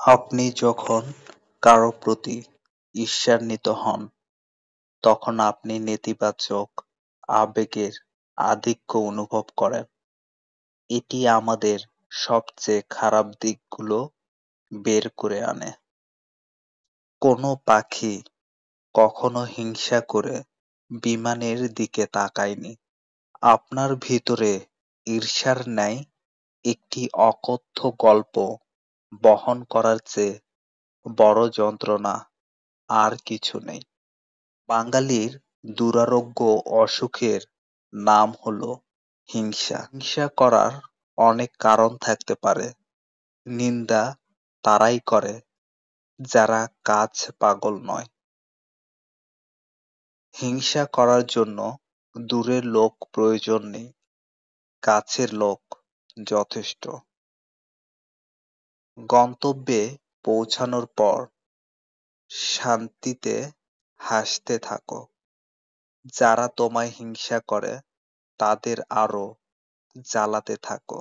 আপনি যখন কারো প্রতি ঈর্ষান্বিত হন, তখন আপনি নেতিবাচক আবেগের আধিক্য অনুভব করেন। এটি আমাদের সবচেয়ে খারাপ দিকগুলো বের করে আনে। কোনো পাখি কখনো হিংসা করে বিমানের দিকে তাকায়নি। আপনার ভিতরে ঈর্ষার ন্যায় একটি অকথ্য গল্প বহন করার চেয়ে বড় যন্ত্রণা আর কিছু নেই। বাঙালির দুরারোগ্য অসুখের নাম হলো হিংসা। হিংসা করার অনেক কারণ থাকতে পারে। নিন্দা তারাই করে যারা কাজ পাগল নয়। হিংসা করার জন্য দূরের লোক প্রয়োজন নেই, কাছের লোক যথেষ্ট। গন্তব্যে পৌঁছানোর পর শান্তিতে হাসতে থাকো। যারা তোমায় হিংসা করে তাদের আরো জ্বালাতে থাকো।